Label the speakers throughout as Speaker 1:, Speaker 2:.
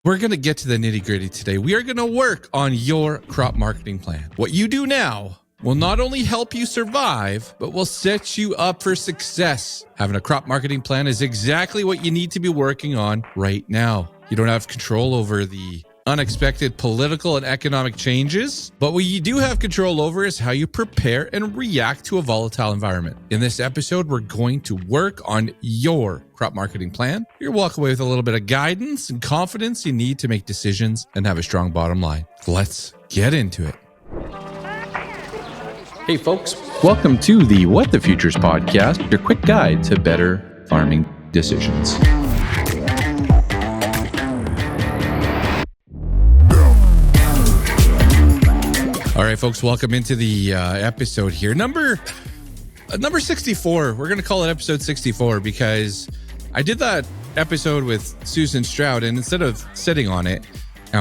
Speaker 1: We're going to get to the nitty gritty today. We are going to work on your crop marketing plan. What you do now will not only help you survive, but will set you up for success. Having a crop marketing plan is exactly what you need to be working on right now. You don't have control over the unexpected political and economic changes, but what you do have control over is how you prepare and react to a volatile environment. In this episode, we're going to work on your crop marketing plan. You'll walk away with a little bit of guidance and confidence you need to make decisions and have a strong bottom line. Let's get into it. Hey folks, welcome to the What the Futures podcast, your quick guide to better farming decisions. All right, folks, welcome into the episode here. Number 64. We're going to call it episode 64 because I did that episode with Susan Stroud, and instead of sitting on it,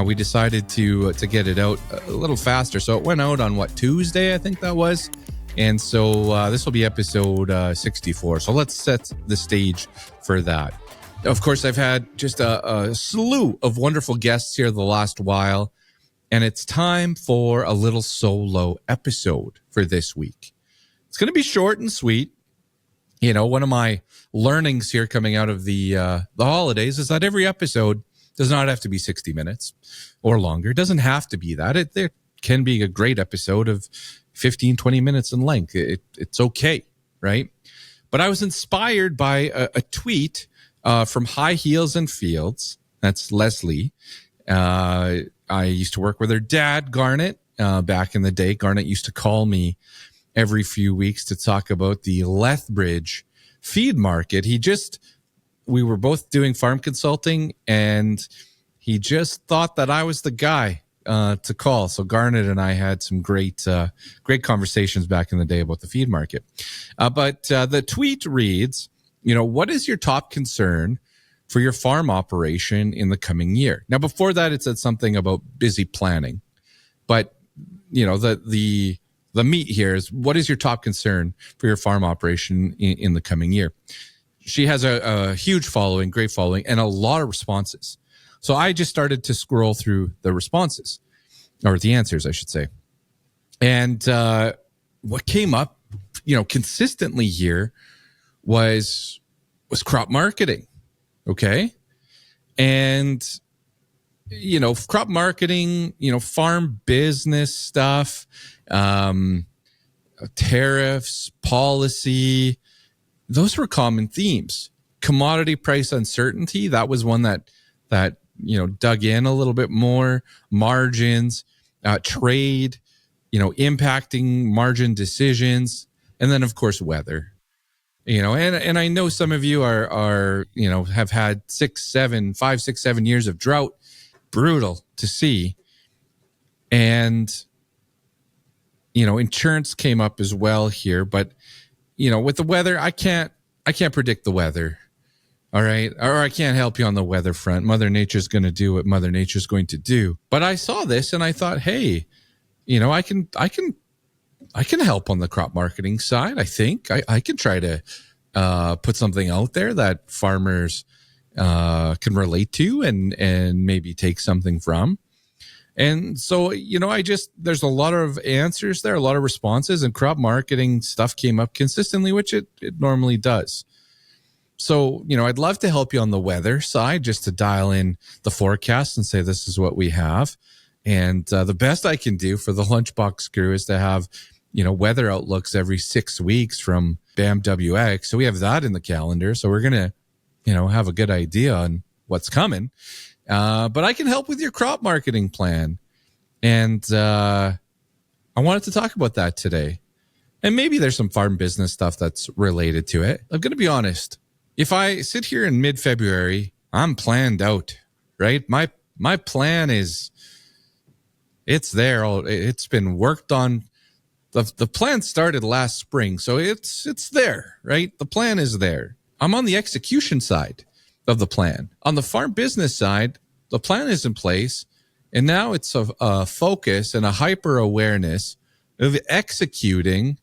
Speaker 1: we decided to get it out a little faster. So it went out on Tuesday, I think that was. And so this will be episode 64. So let's set the stage for that. Of course, I've had just a slew of wonderful guests here the last while. And it's time for a little solo episode for this week. It's going to be short and sweet. You know, one of my learnings here coming out of the holidays is that every episode does not have to be 60 minutes or longer. It doesn't have to be that. There can be a great episode of 15, 20 minutes in length. It's okay, right? But I was inspired by a tweet from High Heels and Fields. That's Leslie. I used to work with her dad, Garnet, back in the day. Garnet used to call me every few weeks to talk about the Lethbridge feed market. We were both doing farm consulting, and he just thought that I was the guy to call. So Garnet and I had some great conversations back in the day about the feed market. But the tweet reads, what is your top concern for your farm operation in the coming year? Now, before that, it said something about busy planning. But, the meat here is, what is your top concern for your farm operation in the coming year? She has a huge following, great following, and a lot of responses. So I just started to scroll through the responses, or the answers, I should say. And what came up, consistently here was crop marketing. Okay. And, crop marketing, farm business stuff, tariffs, policy, those were common themes. Commodity price uncertainty, that was one that dug in a little bit more. Margins, trade, impacting margin decisions. And then, of course, weather. And I know some of you are have had 5, 6, 7 years of drought. Brutal to see. And, insurance came up as well here. But, with the weather, I can't predict the weather. All right. Or I can't help you on the weather front. Mother Nature's going to do what Mother Nature's going to do. But I saw this and I thought, hey, I can help on the crop marketing side. I think I can try to put something out there that farmers can relate to and maybe take something from. And so, there's a lot of answers there, a lot of responses, and crop marketing stuff came up consistently, which it normally does. So, I'd love to help you on the weather side, just to dial in the forecast and say, this is what we have. And the best I can do for the Lunchbox crew is to have weather outlooks every 6 weeks from BAMWX. So we have that in the calendar. So we're going to, have a good idea on what's coming. But I can help with your crop marketing plan. And I wanted to talk about that today. And maybe there's some farm business stuff that's related to it. I'm going to be honest. If I sit here in mid-February, I'm planned out, right? My plan is, it's there. It's been worked on. The plan started last spring, so it's there, right? The plan is there. I'm on the execution side of the plan. On the farm business side, the plan is in place, and now it's a focus and a hyper awareness of executing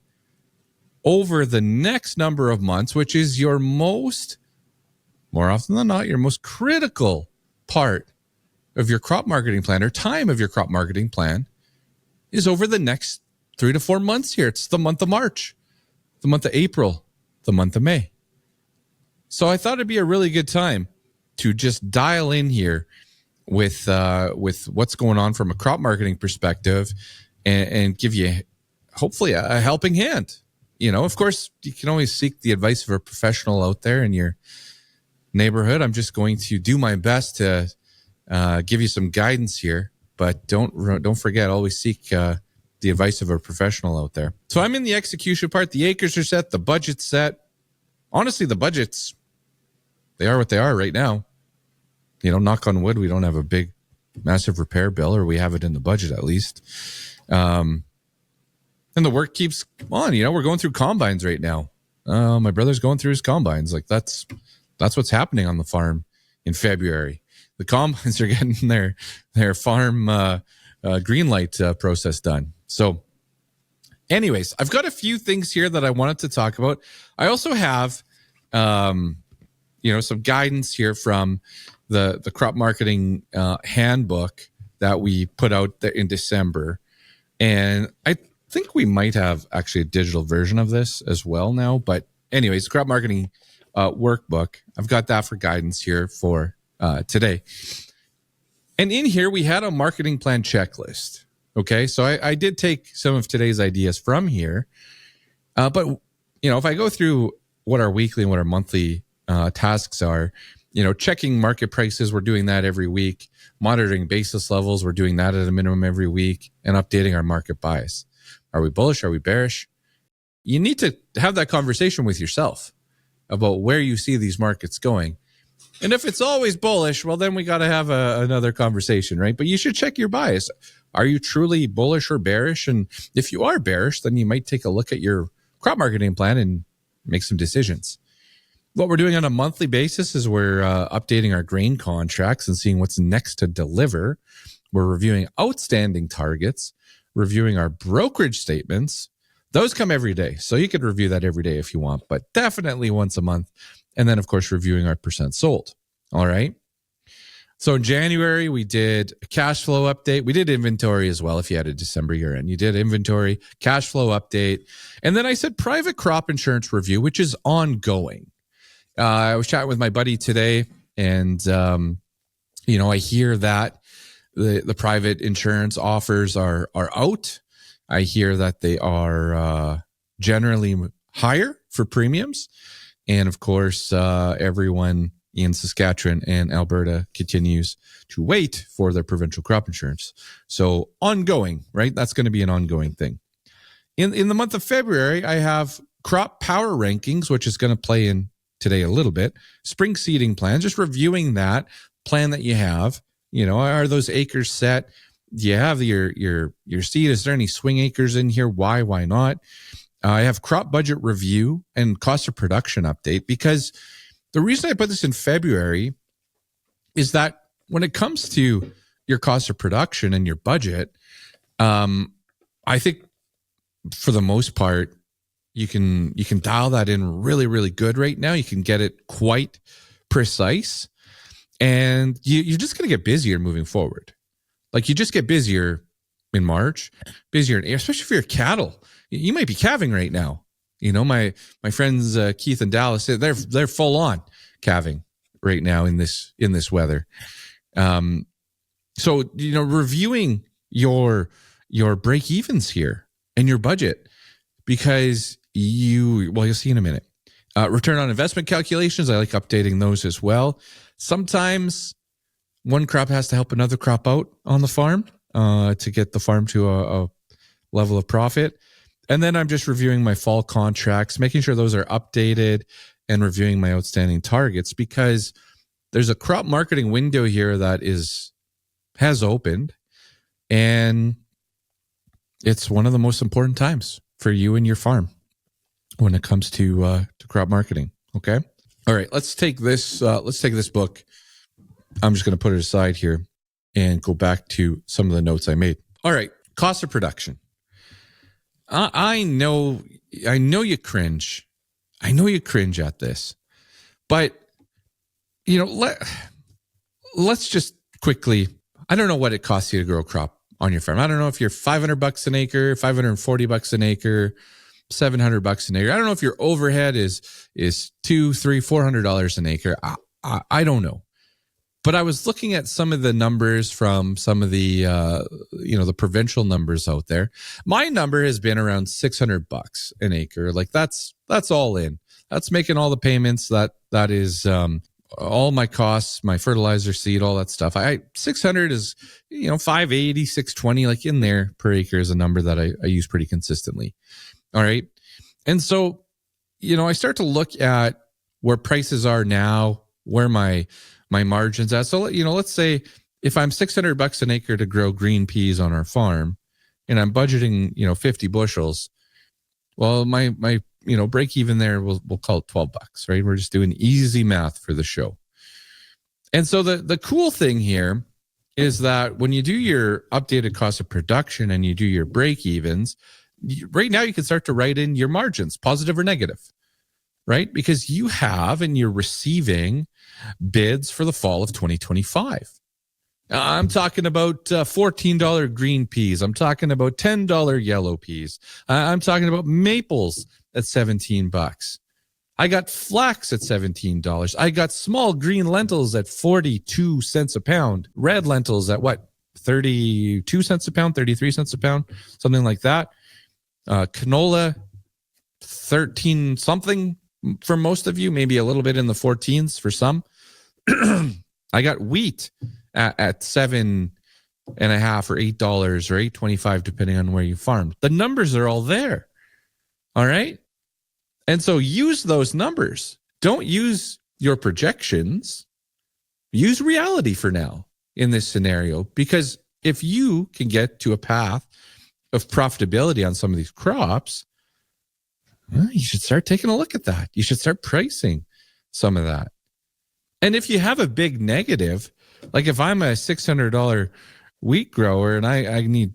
Speaker 1: over the next number of months, which is more often than not, your most critical part of your crop marketing plan or time of your crop marketing plan is over the next 3 to 4 months here. It's the month of March, the month of April, the month of May. So I thought it'd be a really good time to just dial in here with what's going on from a crop marketing perspective and give you hopefully a helping hand. Of course, you can always seek the advice of a professional out there in your neighborhood. I'm just going to do my best to give you some guidance here, but don't forget, always seek the advice of a professional out there. So I'm in the execution part. The acres are set, the budget's set. Honestly, the budgets, they are what they are right now. Knock on wood, we don't have a big, massive repair bill, or we have it in the budget at least. And the work keeps on. We're going through combines right now. My brother's going through his combines. Like that's what's happening on the farm in February. The combines are getting their farm green light process done. So anyways, I've got a few things here that I wanted to talk about. I also have, some guidance here from the crop marketing handbook that we put out there in December. And I think we might have actually a digital version of this as well now. But anyways, crop marketing workbook. I've got that for guidance here for today. And in here, we had a marketing plan checklist. Okay, so I did take some of today's ideas from here. But, if I go through what our weekly and what our monthly tasks are, checking market prices, we're doing that every week. Monitoring basis levels, we're doing that at a minimum every week. And updating our market bias. Are we bullish? Are we bearish? You need to have that conversation with yourself about where you see these markets going. And if it's always bullish, well, then we got to have another conversation, right? But you should check your bias. Are you truly bullish or bearish? And if you are bearish, then you might take a look at your crop marketing plan and make some decisions. What we're doing on a monthly basis is we're updating our grain contracts and seeing what's next to deliver. We're reviewing outstanding targets, reviewing our brokerage statements. Those come every day. So you could review that every day if you want, but definitely once a month. And then, of course, reviewing our percent sold. All right. So in January, we did a cash flow update. We did inventory as well. If you had a December year end, you did inventory, cash flow update. And then I said private crop insurance review, which is ongoing. I was chatting with my buddy today, and, I hear that the private insurance offers are out. I hear that they are generally higher for premiums. And of course, everyone in Saskatchewan and Alberta continues to wait for their provincial crop insurance. So ongoing, right? That's going to be an ongoing thing. In the month of February, I have crop power rankings, which is going to play in today a little bit. Spring seeding plan, just reviewing that plan that you have. Are those acres set? Do you have your seed? Is there any swing acres in here? Why not? I have crop budget review and cost of production update, because the reason I put this in February is that when it comes to your cost of production and your budget, I think for the most part, you can dial that in really, really good right now. You can get it quite precise, and you're just going to get busier moving forward. Like you just get busier in March, busier, especially for your cattle. You might be calving right now. My friends Keith and Dallas, they're full on calving right now in this weather. So reviewing your break evens here and your budget, because you'll see in a minute. Return on investment calculations, I like updating those as well. Sometimes one crop has to help another crop out on the farm to get the farm to a level of profit. And then I'm just reviewing my fall contracts, making sure those are updated, and reviewing my outstanding targets, because there's a crop marketing window here that has opened, and it's one of the most important times for you and your farm when it comes to crop marketing. Okay. All right. Let's take this book. I'm just going to put it aside here and go back to some of the notes I made. All right. Cost of production. I know you cringe. I know you cringe at this, but let's just quickly I don't know what it costs you to grow a crop on your farm. I don't know if you're $500 an acre, $540 an acre, $700 an acre. I don't know if your overhead is $200, $300, $400 an acre. I don't know. But I was looking at some of the numbers from some of the the provincial numbers out there. My number has been around $600 an acre. Like that's all in. That's making all the payments. That is all my costs, my fertilizer, seed, all that stuff. 600 is 580, 620, like in there per acre is a number that I use pretty consistently. All right, and so I start to look at where prices are now, where my margins at. So let's say if I'm $600 an acre to grow green peas on our farm, and I'm budgeting 50 bushels, well my break even there we'll call it $12, right? We're just doing easy math for the show. And so the cool thing here is that when you do your updated cost of production and you do your break evens, right now you can start to write in your margins, positive or negative, right? Because you have and you're receiving bids for the fall of 2025. I'm talking about $14 green peas. I'm talking about $10 yellow peas. I'm talking about maples at $17. I got flax at $17. I got small green lentils at 42 cents a pound. Red lentils at what? 32 cents a pound, 33 cents a pound, something like that. Canola, 13 something for most of you, maybe a little bit in the 14s for some. I got wheat at $7.50 or $8 or $8.25, depending on where you farmed. The numbers are all there. All right. And so use those numbers. Don't use your projections. Use reality for now in this scenario, because if you can get to a path of profitability on some of these crops, well, you should start taking a look at that. You should start pricing some of that. And if you have a big negative, like if I'm a $600 wheat grower and I need,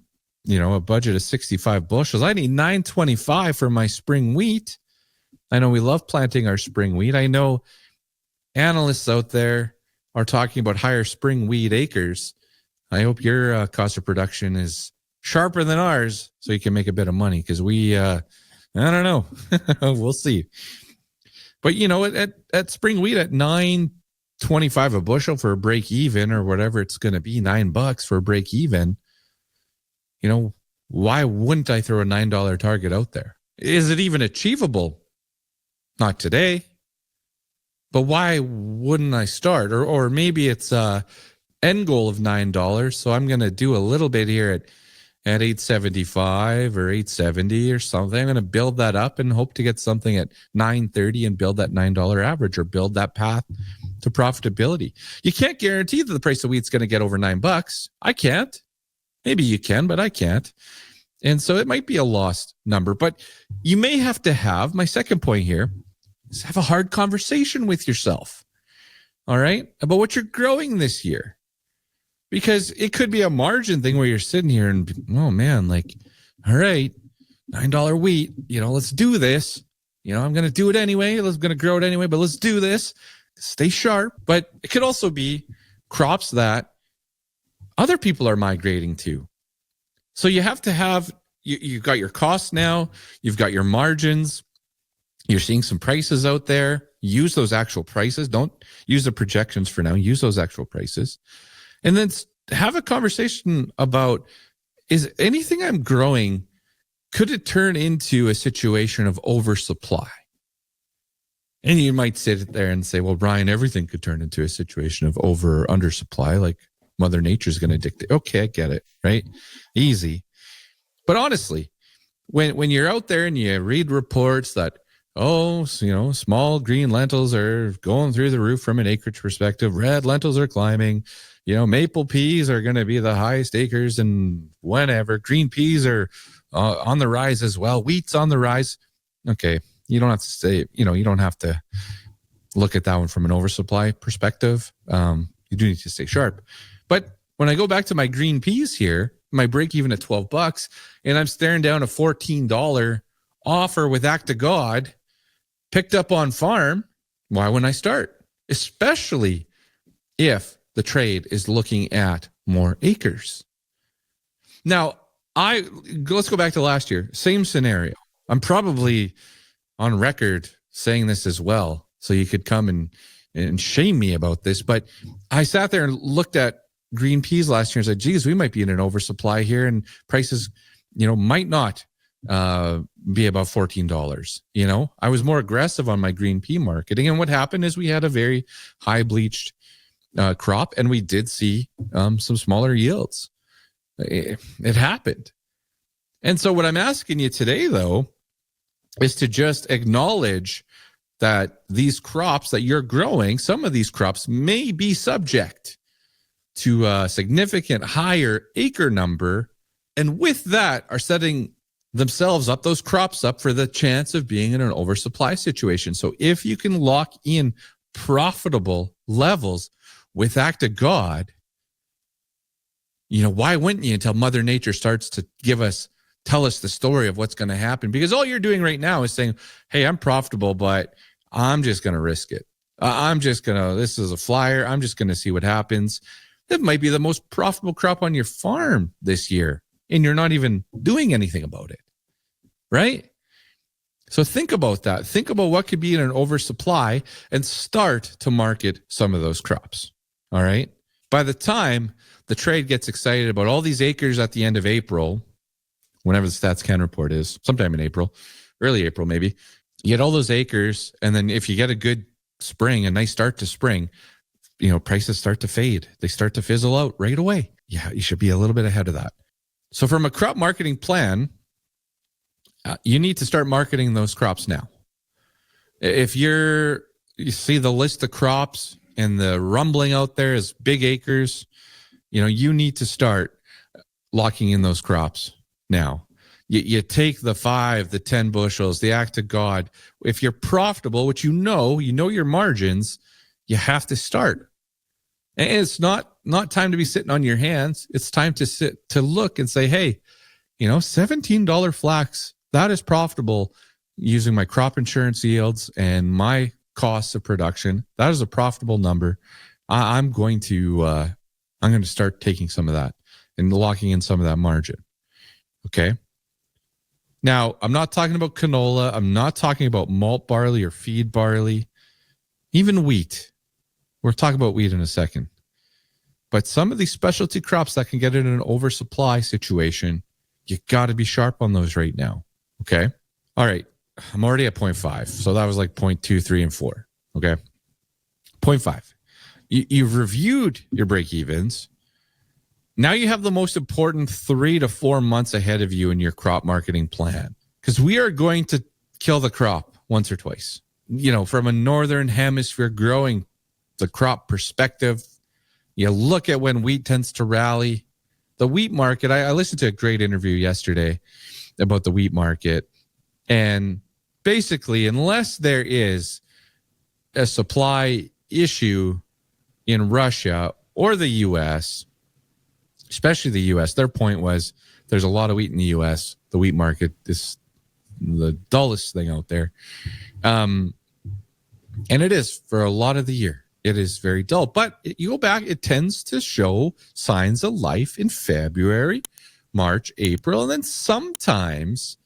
Speaker 1: a budget of 65 bushels, I need 925 for my spring wheat. I know we love planting our spring wheat. I know analysts out there are talking about higher spring wheat acres. I hope your cost of production is sharper than ours so you can make a bit of money, because we, I don't know. We'll see. But, at spring wheat at $9.25 a bushel for a break even, or whatever it's going to be, $9 for a break even, why wouldn't I throw a $9 target out there? Is it even achievable? Not today. But why wouldn't I start? Or maybe it's a end goal of $9. So I'm going to do a little bit here at $8.75 or $8.70 or something. I'm going to build that up and hope to get something at $9.30 and build that $9 average, or build that path to profitability. You can't guarantee that the price of wheat's going to get over $9. I can't. Maybe you can, but I can't. And so it might be a lost number, but you may have to have, my second point here is have a hard conversation with yourself. All right. About what you're growing this year. Because it could be a margin thing where you're sitting here and, oh man, like, all right, $9 wheat, let's do this. I'm going to do it anyway. I'm going to grow it anyway, but let's do this. Stay sharp. But it could also be crops that other people are migrating to. So you have to have, you've got your costs now, you've got your margins, you're seeing some prices out there. Use those actual prices. Don't use the projections for now. Use those actual prices. And then have a conversation about, is anything I'm growing, could it turn into a situation of oversupply? And you might sit there and say, well, Brian, everything could turn into a situation of over or undersupply, like Mother Nature's going to dictate. Okay, I get it, right? Easy. But honestly, when you're out there and you read reports that, small green lentils are going through the roof from an acreage perspective, red lentils are climbing, maple peas are going to be the highest acres, and whenever green peas are on the rise as well, wheat's on the rise. Okay, you don't have to say, you don't have to look at that one from an oversupply perspective. You do need to stay sharp. But when I go back to my green peas here, my break even at $12, and I'm staring down a $14 offer with Act of God picked up on farm, why wouldn't I start? Especially if the trade is looking at more acres. Now, let's go back to last year. Same scenario. I'm probably on record saying this as well, so you could come and shame me about this. But I sat there and looked at green peas last year and said, geez, we might be in an oversupply here, and prices, might not be above $14. I was more aggressive on my green pea marketing. And what happened is we had a very high bleached crop, and we did see some smaller yields. It happened. And so what I'm asking you today, though, is to just acknowledge that these crops that you're growing, some of these crops may be subject to a significant higher acre number, and with that are setting themselves up, those crops up, for the chance of being in an oversupply situation. So if you can lock in profitable levels with act of God, why wouldn't you, until Mother Nature starts to tell us the story of what's going to happen? Because all you're doing right now is saying, hey, I'm profitable, but I'm just going to risk it. This is a flyer. I'm just going to see what happens. That might be the most profitable crop on your farm this year, and you're not even doing anything about it, right? So think about that. Think about what could be in an oversupply and start to market some of those crops, all right? By the time the trade gets excited about all these acres at the end of April, whenever the Stats Can report is, sometime in April, early April maybe, you get all those acres, and then if you get a good spring, a nice start to spring, prices start to fade. They start to fizzle out right away. Yeah, you should be a little bit ahead of that. So from a crop marketing plan, you need to start marketing those crops now. If you see the list of crops and the rumbling out there is big acres, you need to start locking in those crops now. You take the 5, the 10 bushels, the act of God. If you're profitable, which you know your margins, you have to start. And it's not time to be sitting on your hands. It's time to look and say, hey, $17 flax, that is profitable using my crop insurance yields and my costs of production. That is a profitable number. I'm going to start taking some of that and locking in some of that margin. Okay. Now, I'm not talking about canola. I'm not talking about malt barley or feed barley, even wheat. We're talking about wheat in a second. But some of these specialty crops that can get in an oversupply situation, you got to be sharp on those right now. Okay. All right. I'm already at 0.5. So that was like 0.2, 3, and 4. Okay. 0.5. You've reviewed your break evens. Now you have the most important 3 to 4 months ahead of you in your crop marketing plan, because we are going to kill the crop once or twice. From a northern hemisphere growing the crop perspective, you look at when wheat tends to rally. The wheat market, I listened to a great interview yesterday about the wheat market. And basically, unless there is a supply issue in Russia or the U.S., especially the U.S., their point was there's a lot of wheat in the U.S. The wheat market is the dullest thing out there. And it is for a lot of the year. It is very dull. But you go back, it tends to show signs of life in February, March, April. And then sometimes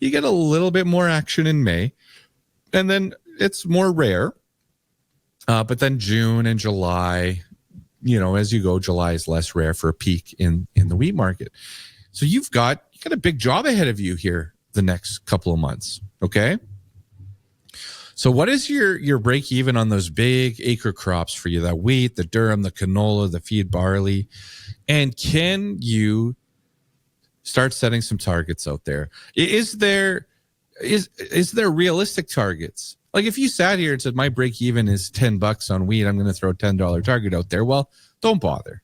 Speaker 1: you get a little bit more action in May. And then it's more rare. But then June and July, as you go, July is less rare for a peak in the wheat market. So you got a big job ahead of you here the next couple of months. Okay. So what is your break even on those big acre crops for you? That wheat, the durum, the canola, the feed barley. And can you start setting some targets out there? Is there realistic targets? Like if you sat here and said, my break even is $10 on wheat, I'm going to throw a $10 target out there. Well, don't bother,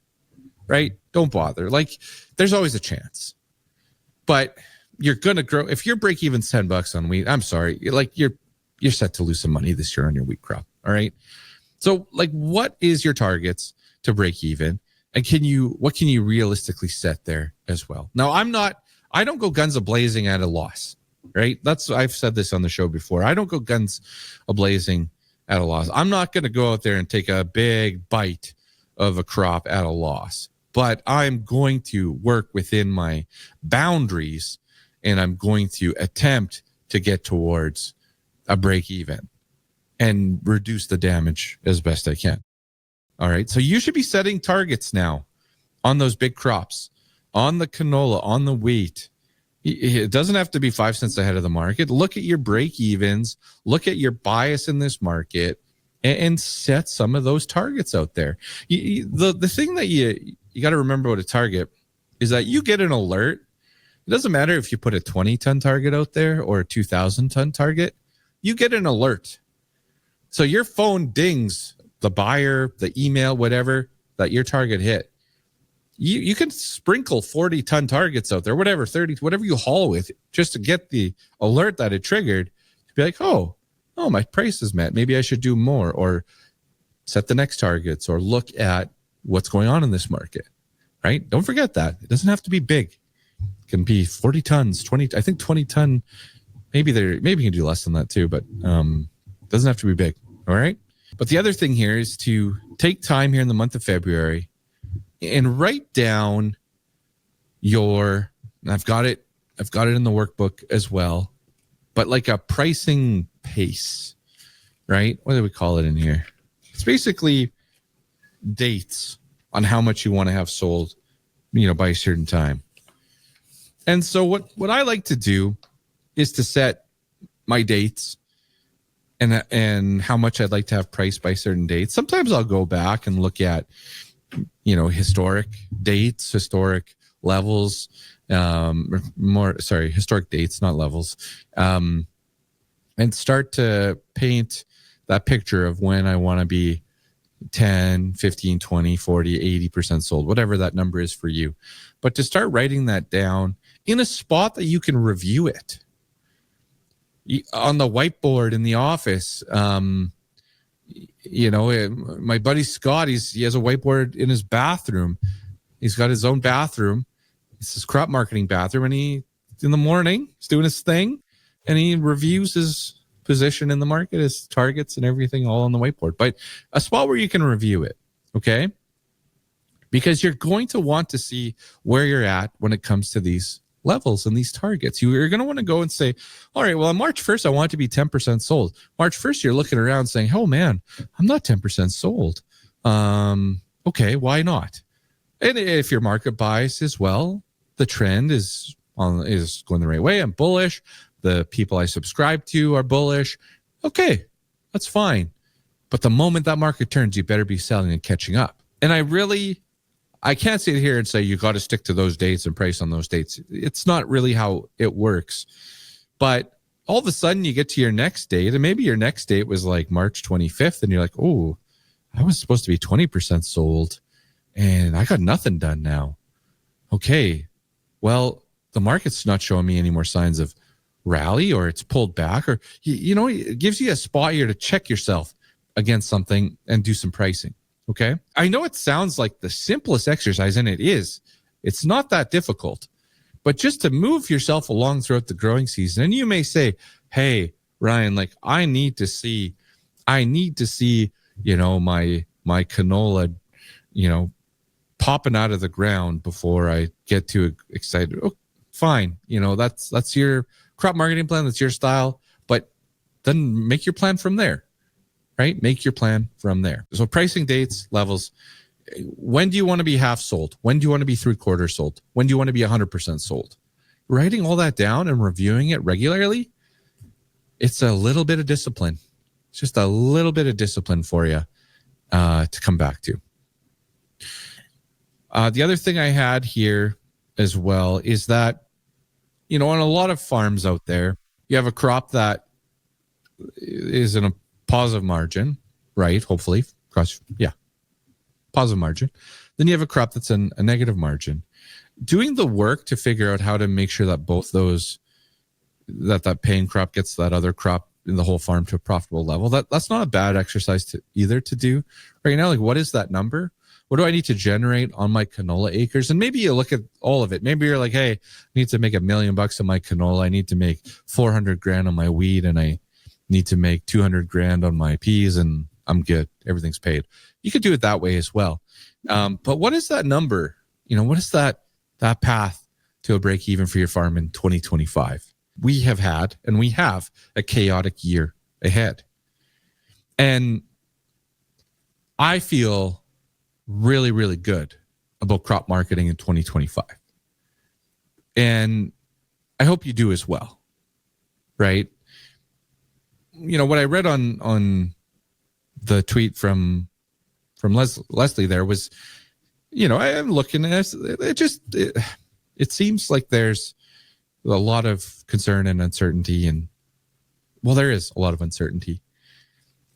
Speaker 1: right? Don't bother. Like there's always a chance, but you're going to grow. If your break even's $10 on wheat, I'm sorry. Like you're set to lose some money this year on your wheat crop. All right. So like, what is your targets to break even? And what can you realistically set there as well? Now, I don't go guns a-blazing at a loss, right? I've said this on the show before. I don't go guns a-blazing at a loss. I'm not going to go out there and take a big bite of a crop at a loss, but I'm going to work within my boundaries and I'm going to attempt to get towards a break even and reduce the damage as best I can. All right. So you should be setting targets now on those big crops, on the canola, on the wheat. It doesn't have to be 5 cents ahead of the market. Look at your break evens, look at your bias in this market, and set some of those targets out there. The thing that you got to remember with a target is that you get an alert. It doesn't matter if you put a 20-ton target out there or a 2,000-ton target. You get an alert. So your phone dings the buyer, the email, whatever, that your target hit. You can sprinkle 40-ton targets out there, whatever, 30, whatever you haul with, just to get the alert that it triggered to be like, oh, my price is met. Maybe I should do more, or set the next targets, or look at what's going on in this market, right? Don't forget that. It doesn't have to be big. It can be 40 tons, 20, I think 20 ton, maybe you can do less than that too, but it doesn't have to be big, all right? But the other thing here is to take time here in the month of February and write down I've got it in the workbook as well, but like a pricing pace, right? What do we call it in here? It's basically dates on how much you want to have sold, by a certain time. And so what I like to do is to set my dates and how much I'd like to have priced by certain dates. Sometimes I'll go back and look at historic dates, historic levels, historic dates, not levels, and start to paint that picture of when I want to be 10, 15, 20, 40, 80% sold, whatever that number is for you. But to start writing that down in a spot that you can review it. On the whiteboard in the office, my buddy Scott, he has a whiteboard in his bathroom. He's got his own bathroom. It's his crop marketing bathroom, and in the morning, he's doing his thing, and he reviews his position in the market, his targets and everything all on the whiteboard. But a spot where you can review it, okay? Because you're going to want to see where you're at when it comes to these levels and these targets. You're going to want to go and say, all right, well, on March 1st, I want it to be 10% sold. March 1st, you're looking around saying, oh man, I'm not 10% sold. Okay, why not? And if your market bias is, well, the trend is going the right way, I'm bullish. The people I subscribe to are bullish. Okay, that's fine. But the moment that market turns, you better be selling and catching up. And I can't sit here and say you got to stick to those dates and price on those dates. It's not really how it works. But all of a sudden you get to your next date, and maybe your next date was like March 25th, and you're like, oh, I was supposed to be 20% sold, and I got nothing done now. Okay, well, the market's not showing me any more signs of rally, or it's pulled back, or, it gives you a spot here to check yourself against something and do some pricing. Okay. I know it sounds like the simplest exercise, and it is. It's not that difficult, but just to move yourself along throughout the growing season. And you may say, hey, Ryan, like I need to see, my canola, popping out of the ground before I get too excited. Oh, fine. That's your crop marketing plan. That's your style, but then make your plan from there. Right? Make your plan from there. So pricing, dates, levels. When do you want to be half sold? When do you want to be 3/4 sold? When do you want to be 100% sold? Writing all that down and reviewing it regularly, it's a little bit of discipline. It's just a little bit of discipline for you to come back to. The other thing I had here as well is that, on a lot of farms out there, you have a crop that is in a positive margin, right? Hopefully, positive margin. Then you have a crop that's in a negative margin. Doing the work to figure out how to make sure that both those, that paying crop gets that other crop in the whole farm to a profitable level. That's not a bad exercise to do right now. Like, what is that number? What do I need to generate on my canola acres? And maybe you look at all of it. Maybe you're like, hey, I need to make $1 million on my canola. I need to make 400 grand on my wheat, and I need to make 200 grand on my peas and I'm good. Everything's paid. You could do it that way as well. But what is that number? What is that path to a break even for your farm in 2025? We have a chaotic year ahead. And I feel really, really good about crop marketing in 2025. And I hope you do as well, right? What I read on the tweet from Leslie there was, I am looking at it seems like there's a lot of concern and uncertainty, and there is a lot of uncertainty,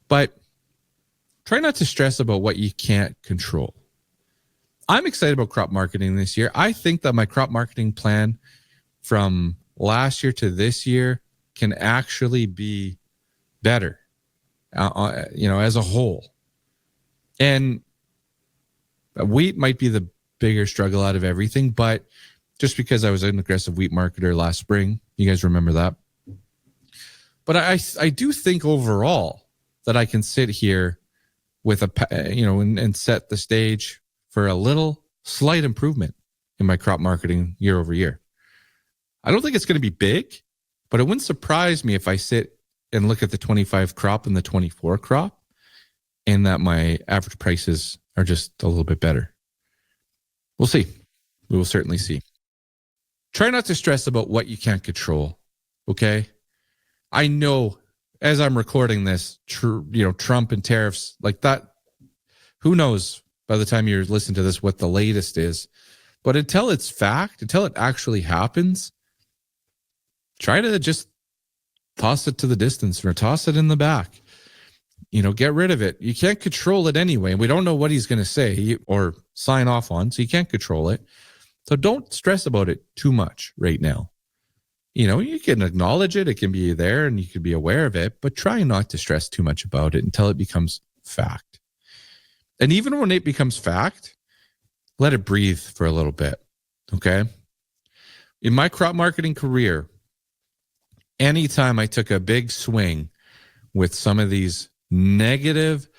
Speaker 1: but try not to stress about what you can't control. I'm excited about crop marketing this year. I think that my crop marketing plan from last year to this year can actually be better, as a whole. And wheat might be the bigger struggle out of everything, but just because I was an aggressive wheat marketer last spring, you guys remember that. But I do think overall that I can sit here with and set the stage for a little slight improvement in my crop marketing year over year. I don't think it's going to be big, but it wouldn't surprise me if I sit and look at the 25 crop and the 24 crop and that my average prices are just a little bit better. We'll see. We will certainly see. Try not to stress about what you can't control, okay? I know as I'm recording this, Trump and tariffs like that, who knows by the time you're listening to this what the latest is. But until it's fact, until it actually happens, try to just toss it to the distance or toss it in the back. Get rid of it. You can't control it anyway. We don't know what he's going to say or sign off on, so you can't control it. So don't stress about it too much right now. You can acknowledge it. It can be there and you can be aware of it, but try not to stress too much about it until it becomes fact. And even when it becomes fact, let it breathe for a little bit, okay? In my crop marketing career, anytime I took a big swing with some of these negative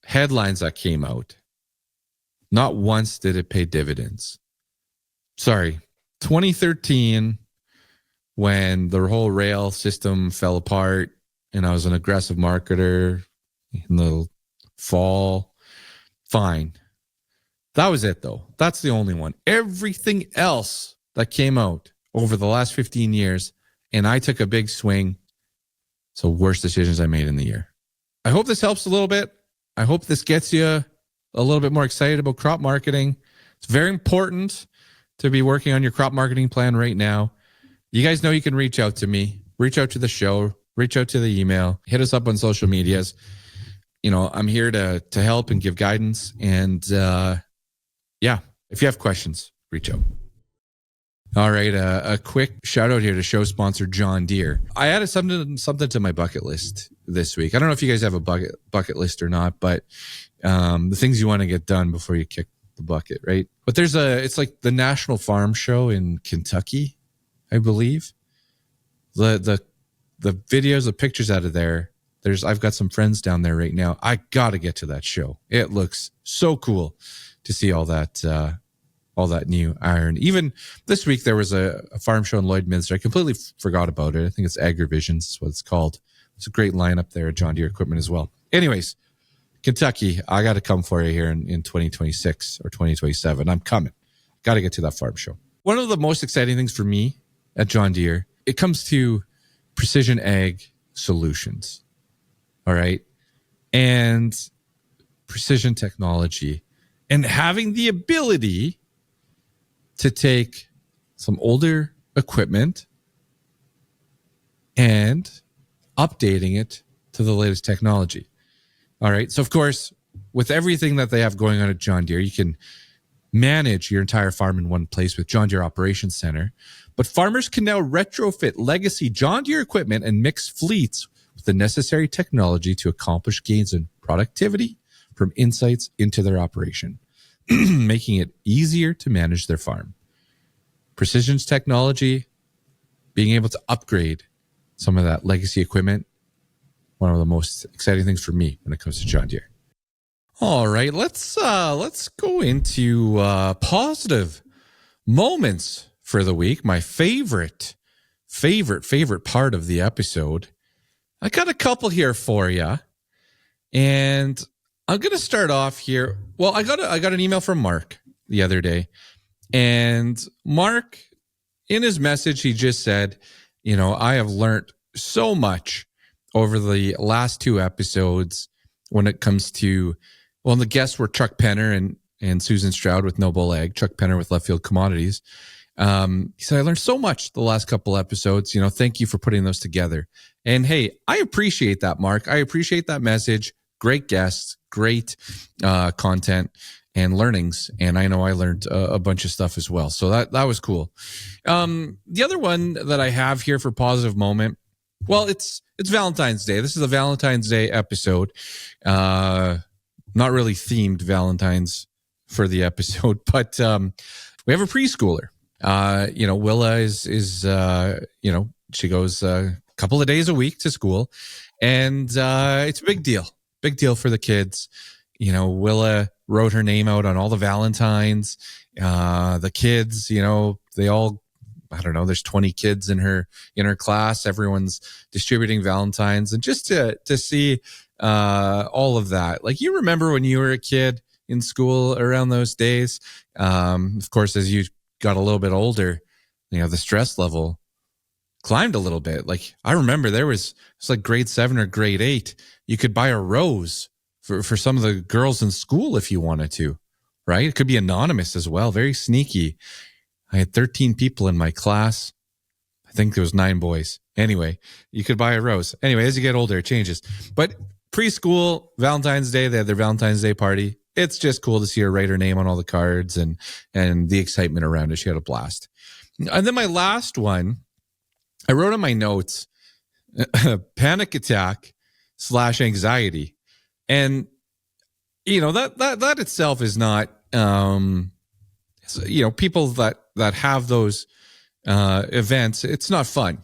Speaker 1: headlines that came out, not once did it pay dividends. 2013, when the whole rail system fell apart and I was an aggressive marketer in the fall, fine. That was it, though. That's the only one. Everything else that came out over the last 15 years, and I took a big swing. So worst decisions I made in the year. I hope this helps a little bit. I hope this gets you a little bit more excited about crop marketing. It's very important to be working on your crop marketing plan right now. You guys know you can reach out to me, reach out to the show, reach out to the email, hit us up on social medias. I'm here to help and give guidance. And if you have questions, reach out. All right, a quick shout out here to show sponsor John Deere. I added something to my bucket list this week. I don't know if you guys have a bucket list or not, but the things you want to get done before you kick the bucket, right? But it's like the National Farm Show in Kentucky, I believe. The videos, the pictures out of there. I've got some friends down there right now. I got to get to that show. It looks so cool to see all that new iron. Even this week, there was a farm show in Lloydminster. I completely forgot about it. I think it's AgriVisions is what it's called. It's a great lineup there at John Deere Equipment as well. Anyways, Kentucky, I got to come for you here in 2026 or 2027. I'm coming. Got to get to that farm show. One of the most exciting things for me at John Deere, it comes to precision ag solutions. All right. And precision technology and having the ability to take some older equipment and updating it to the latest technology. All right. So, of course, with everything that they have going on at John Deere, you can manage your entire farm in one place with John Deere Operations Center. But farmers can now retrofit legacy John Deere equipment and mix fleets with the necessary technology to accomplish gains in productivity from insights into their operation, making it easier to manage their farm. Precision's technology, being able to upgrade some of that legacy equipment one of the most exciting things for me when it comes to John Deere. All right, let's go into positive moments for the week. My favorite part of the episode. I got a couple here for you, and I'm gonna start off here. Well, I got an email from Mark the other day, and Mark, in his message, he just said, I have learned so much over the last 2 episodes when it comes to, well, the guests were Chuck Penner and Susan Stroud with No Bull Ag, Chuck Penner with Left Field Commodities. He said, I learned so much the last couple episodes. Thank you for putting those together. And hey, I appreciate that, Mark. I appreciate that message. Great guests, great content and learnings. And I know I learned a bunch of stuff as well. So that was cool. The other one that I have here for positive moment, well, it's Valentine's Day. This is a Valentine's Day episode. Not really themed Valentine's for the episode, but we have a preschooler. Willa is she goes a couple of days a week to school, and it's a big deal for the kids. Willa wrote her name out on all the Valentines. The kids, they all, I don't know, there's 20 kids in her class. Everyone's distributing Valentines, and just to see all of that. Like, you remember when you were a kid in school around those days. Of course, as you got a little bit older, the stress level climbed a little bit. Like, I remember it's like grade 7 or grade 8. You could buy a rose for some of the girls in school if you wanted to, right? It could be anonymous as well. Very sneaky. I had 13 people in my class. I think there was 9 boys. Anyway, you could buy a rose. Anyway, as you get older, it changes. But preschool, Valentine's Day, they had their Valentine's Day party. It's just cool to see her write her name on all the cards and the excitement around it. She had a blast. And then my last one, I wrote on my notes, panic attack / anxiety. And, that itself is not, people that have those events, it's not fun.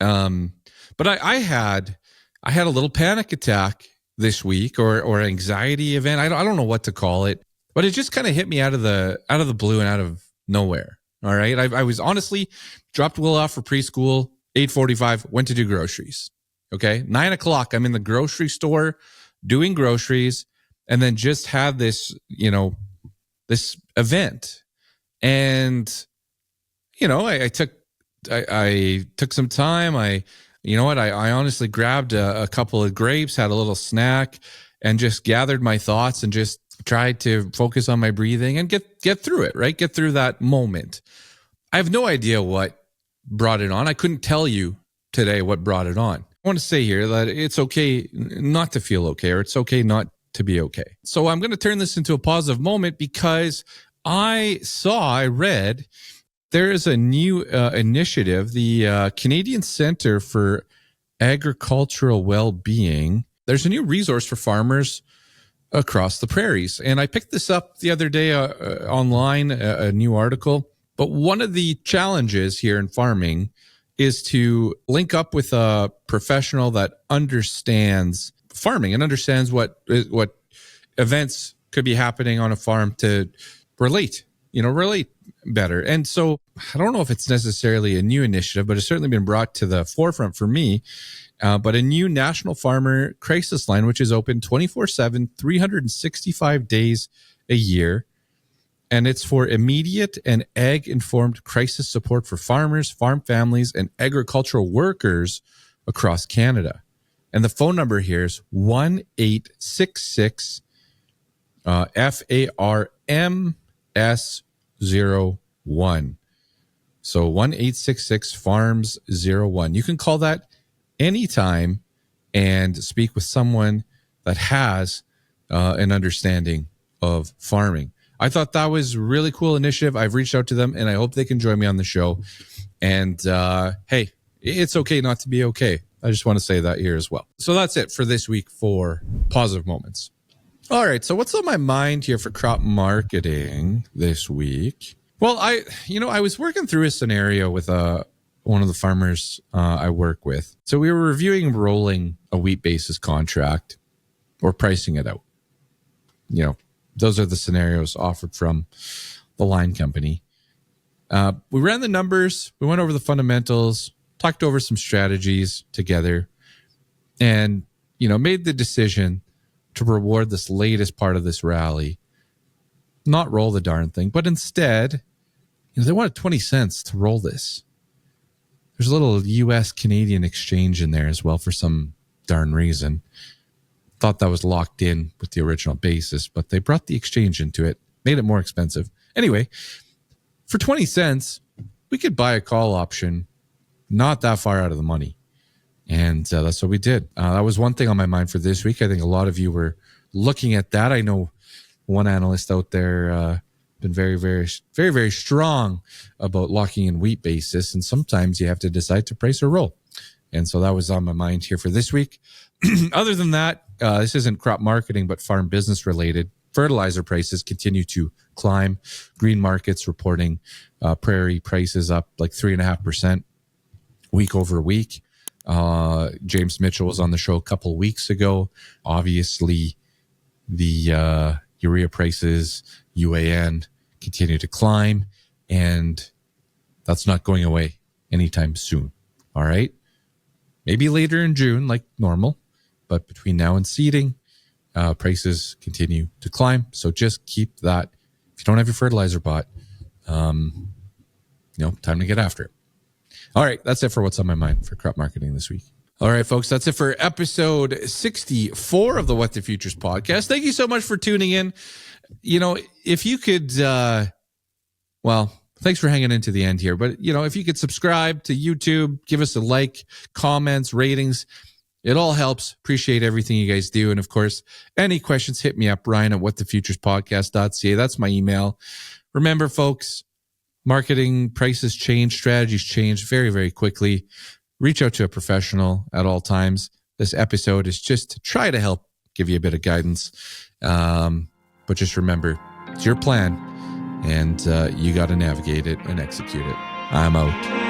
Speaker 1: But I had a little panic attack this week or anxiety event. I don't know what to call it, but it just kind of hit me out of the blue and out of nowhere. All right. I was honestly dropped Will off for preschool, 8:45, went to do groceries. Okay. 9:00, I'm in the grocery store doing groceries, and then just had this, this event. And, I took some time. I honestly grabbed a couple of grapes, had a little snack, and just gathered my thoughts and just tried to focus on my breathing and get through it, right? Get through that moment. I have no idea what brought it on. I couldn't tell you today what brought it on. I want to say here that it's okay not to feel okay, or it's okay not to be okay. So I'm going to turn this into a positive moment because I read there is a new initiative, the Canadian Centre for Agricultural Well-Being. There's a new resource for farmers across the prairies. And I picked this up the other day online, a new article. But one of the challenges here in farming is to link up with a professional that understands farming and understands what events could be happening on a farm to relate better. And so I don't know if it's necessarily a new initiative, but it's certainly been brought to the forefront for me. But a new National Farmer Crisis Line, which is open 24/7, 365 days a year. And it's for immediate and ag-informed crisis support for farmers, farm families, and agricultural workers across Canada. And the phone number here is 1-866 FARMS01. So 1-866 FARMS01. You can call that anytime and speak with someone that has an understanding of farming. I thought that was a really cool initiative. I've reached out to them, and I hope they can join me on the show. And hey, it's okay not to be okay. I just want to say that here as well. So that's it for this week for positive moments. All right. So what's on my mind here for crop marketing this week? Well, I was working through a scenario with a one of the farmers I work with. So we were reviewing rolling a wheat basis contract or pricing it out. You know, those are the scenarios offered from the line company. We ran the numbers, we went over the fundamentals, talked over some strategies together, and, you know, made the decision to reward this latest part of this rally, not roll the darn thing, but instead, you know, they wanted 20 cents to roll this. There's a little US Canadian exchange in there as well for some darn reason. Thought that was locked in with the original basis, but they brought the exchange into it, made it more expensive. Anyway, for 20 cents, we could buy a call option not that far out of the money. And that's what we did. That was one thing on my mind for this week. I think a lot of you were looking at that. I know one analyst out there been very, very, very, very strong about locking in wheat basis. And sometimes you have to decide to price or roll. And so that was on my mind here for this week. Other than that, this isn't crop marketing, but farm business related. Fertilizer prices continue to climb. Green markets reporting prairie prices up like 3.5% week over week. James Mitchell was on the show a couple weeks ago. Obviously, the urea prices, UAN, continue to climb, and that's not going away anytime soon. All right? Maybe later in June, like normal, but between now and seeding, prices continue to climb. So just keep that. If you don't have your fertilizer bought, time to get after it. All right, that's it for what's on my mind for crop marketing this week. All right, folks, that's it for episode 64 of the What the Futures podcast. Thank you so much for tuning in. You know, if you could, thanks for hanging into the end here. But, you know, if you could subscribe to YouTube, give us a like, comments, ratings, it all helps. Appreciate everything you guys do. And of course, any questions, hit me up, Ryan at whatthefuturespodcast.ca. That's my email. Remember, folks, marketing prices change, strategies change very, very quickly. Reach out to a professional at all times. This episode is just to try to help give you a bit of guidance. But just remember, it's your plan, and you got to navigate it and execute it. I'm out.